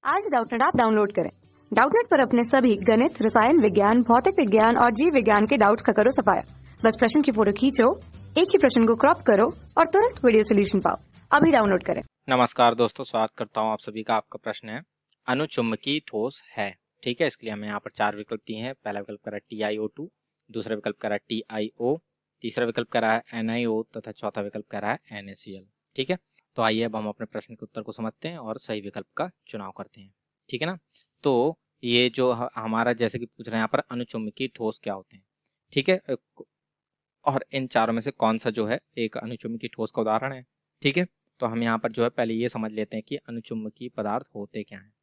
आज Doubtnut app download करें। Doubtnut पर अपने सभी गणित, रसायन विज्ञान, भौतिक विज्ञान और जीव विज्ञान के डाउट्स का करो सफाया। बस प्रश्न की फोटो खींचो, एक ही प्रश्न को क्रॉप करो और तुरंत वीडियो सोल्यूशन पाओ। अभी डाउनलोड करें। नमस्कार दोस्तों, स्वागत करता हूं आप सभी का। आपका प्रश्न है अनुचुंबकीय ठोस है। ठीक है, इसके लिए हमें यहाँ पर 4 विकल्प दिए हैं। पहला विकल्प करा TiO2, दूसरा विकल्प करा TiO, तीसरा विकल्प करा है NiO तथा चौथा विकल्प करा है NaCl। ठीक है, तो आइए अब हम अपने प्रश्न के उत्तर को समझते हैं और सही विकल्प का चुनाव करते हैं। ठीक है ना, तो ये जो हमारा जैसे कि पूछ रहे हैं यहाँ पर अनुचुंबकीय ठोस क्या होते हैं। ठीक है, और इन चारों में से कौन सा जो है एक अनुचुंबकीय ठोस का उदाहरण है। ठीक है, तो हम यहाँ पर जो है पहले ये समझ लेते हैं कि अनुचुंबकीय पदार्थ होते क्या हैं।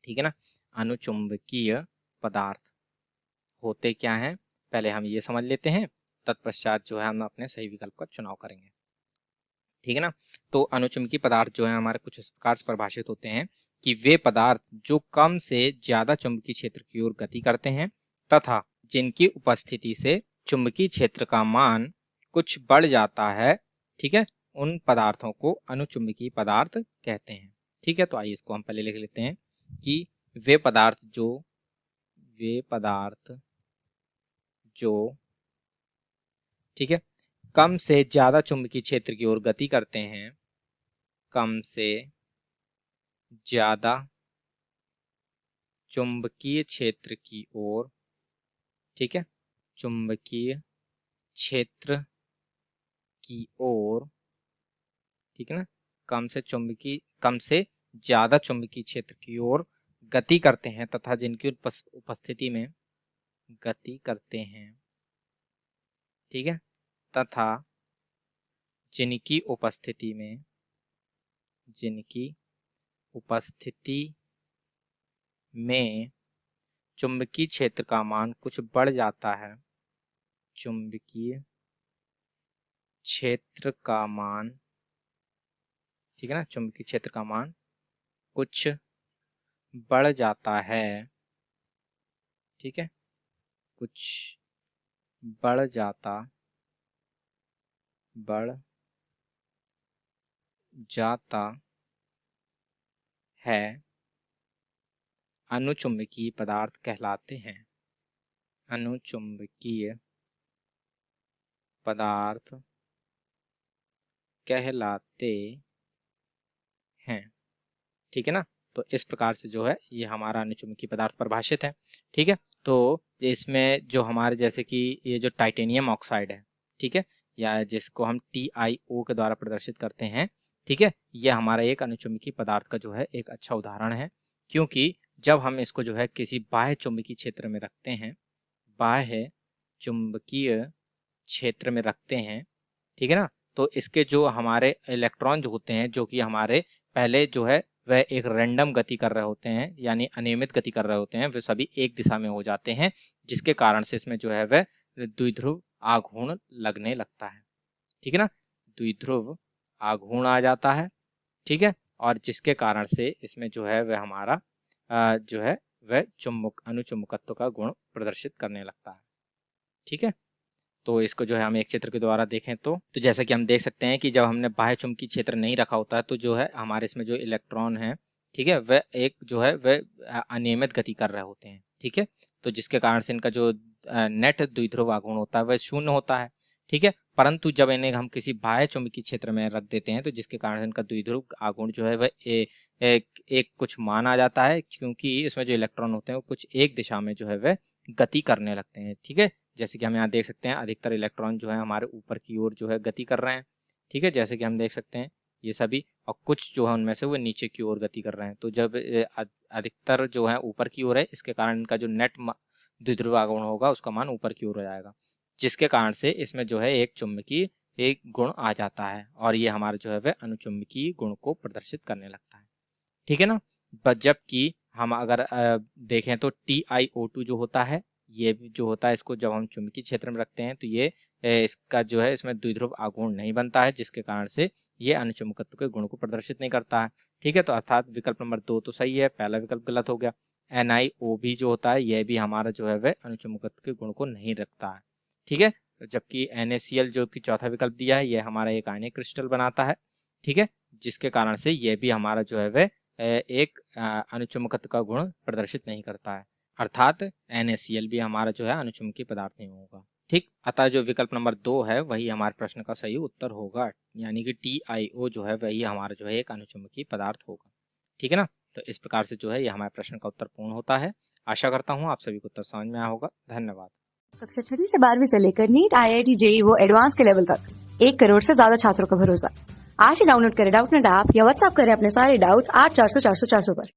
ठीक है ना, अनुचुंबकीय पदार्थ होते क्या हैं, पहले हम ये समझ लेते हैं, तत्पश्चात जो है हम अपने सही विकल्प का चुनाव करेंगे। ठीक है ना, तो अनुचुंबकीय पदार्थ जो है हमारे कुछ इस प्रकार से परिभाषित होते हैं कि वे पदार्थ जो कम से ज्यादा चुंबकीय क्षेत्र की ओर गति करते हैं तथा जिनकी उपस्थिति से चुंबकीय क्षेत्र का मान कुछ बढ़ जाता है। ठीक है, उन पदार्थों को अनुचुंबकीय पदार्थ कहते हैं। ठीक है, तो आइए इसको हम पहले लिख लेते हैं कि वे पदार्थ जो ठीक है कम से ज्यादा चुंबकीय क्षेत्र की ओर गति करते हैं, कम से ज्यादा चुंबकीय क्षेत्र की ओर, ठीक है, चुंबकीय क्षेत्र की ओर, ठीक है ना, कम से ज्यादा चुंबकीय क्षेत्र की ओर गति करते हैं तथा जिनकी उपस्थिति में गति करते हैं, ठीक है, तथा जिनकी उपस्थिति में चुंबकीय क्षेत्र का मान कुछ बढ़ जाता है, चुंबकीय क्षेत्र का मान, ठीक है ना, चुंबकीय क्षेत्र का मान कुछ बढ़ जाता है, ठीक है, कुछ बढ़ जाता है, अनुचुंबकीय पदार्थ कहलाते हैं। अनुचुंबकीय पदार्थ कहलाते हैं। ठीक है ना, तो इस प्रकार से जो है ये हमारा अनुचुंबकीय पदार्थ परिभाषित है। ठीक है, तो इसमें जो हमारे जैसे कि ये जो टाइटेनियम ऑक्साइड है, ठीक है, या जिसको हम TiO के द्वारा प्रदर्शित करते हैं, ठीक है, यह हमारा एक अनुचुंबकीय पदार्थ का जो है एक अच्छा उदाहरण है। क्योंकि जब हम इसको जो है किसी बाह्य चुंबकीय क्षेत्र में रखते हैं, बाह्य चुंबकीय क्षेत्र में रखते हैं, ठीक है ना, तो इसके जो हमारे इलेक्ट्रॉन जो होते हैं, जो कि हमारे पहले जो है वह एक रैंडम गति कर रहे होते हैं, यानी अनियमित गति कर रहे होते हैं, वे सभी एक दिशा में हो जाते हैं, जिसके कारण से इसमें जो है वह द्विध्रुव आघूर्ण लगने लगता है। ठीक है ना, द्विध्रुव आघूर्ण आ जाता है, ठीक है, और जिसके कारण से इसमें जो है वह हमारा जो है वह अनुचुंबकत्व का गुण प्रदर्शित करने लगता है। ठीक है, तो इसको जो है हम एक चित्र के द्वारा देखें तो जैसा कि हम देख सकते हैं कि जब हमने बाह्य चुंबकीय क्षेत्र नहीं रखा होता है तो जो है हमारे इसमें जो इलेक्ट्रॉन है, ठीक है, वह एक जो है वह अनियमित गति कर रहे होते हैं। ठीक है, तो जिसके कारण से इनका जो नेट द्विध्रुव आघूर्ण होता है वह शून्य होता है। ठीक है, परंतु जब इन्हें हम किसी बाह्य चुंबकीय क्षेत्र में रख देते हैं तो जिसके कारण इनका द्विध्रुव आघूर्ण जो है वह एक कुछ मान आ जाता है, क्योंकि इसमें जो इलेक्ट्रॉन होते हैं वो कुछ एक दिशा में जो है वह गति करने लगते हैं। ठीक है, जैसे कि हम यहाँ देख सकते हैं अधिकतर इलेक्ट्रॉन जो है हमारे ऊपर की ओर जो है गति कर रहे हैं। ठीक है, जैसे कि हम देख सकते हैं ये सभी, और कुछ जो है उनमें से वो नीचे की ओर गति कर रहे हैं। तो जब अधिकतर जो है ऊपर की ओर है, इसके कारण इनका जो नेट द्विध्रुव आघूर्ण होगा उसका मान ऊपर की ओर हो जाएगा, जिसके कारण से इसमें जो है एक चुंबकीय एक गुण आ जाता है और ये हमारा जो है वह अनुचुंबकीय गुण को प्रदर्शित करने लगता है। ठीक है ना, जबकि हम अगर देखें तो TiO2 जो होता है, ये जो होता है इसको जब हम चुंबकीय क्षेत्र में रखते हैं तो ये इसका जो है इसमें द्विध्रुव आघूर्ण नहीं बनता है, जिसके कारण से ये अनुचुंबकत्व के गुण को प्रदर्शित नहीं करता है। ठीक है, तो अर्थात विकल्प नंबर 2 तो सही है, पहला विकल्प गलत हो गया। NiO भी जो होता है यह भी हमारा जो है वह अनुचुंबकत्व के गुण को नहीं रखता है। ठीक है, जबकि NaCl जो कि चौथा विकल्प दिया है यह हमारा एक आयनिक क्रिस्टल बनाता है। ठीक है, जिसके कारण से यह भी हमारा जो है वह एक अनुचुम्बकत्व का गुण प्रदर्शित नहीं करता है, अर्थात NaCl भी हमारा जो है अनुचुम्बकीय पदार्थ नहीं होगा। ठीक, अतः जो विकल्प नंबर 2 है वही हमारे प्रश्न का सही उत्तर होगा, यानी कि TiO जो है वही हमारा जो है एक अनुचुम्बकीय पदार्थ होगा। ठीक है ना, तो इस प्रकार से जो है ये हमारे प्रश्न का उत्तर पूर्ण होता है। आशा करता हूँ आप सभी को उत्तर समझ में आया होगा। धन्यवाद। कक्षा 6 से 12वीं से लेकर नीट, IIT, JEE वो एडवांस के लेवल तक 1 करोड़ से ज्यादा छात्रों का भरोसा। आज ही डाउनलोड करें डाउटनेट ऐप या व्हाट्सएप करें अपने सारे डाउट्स 8400 400 400 पर।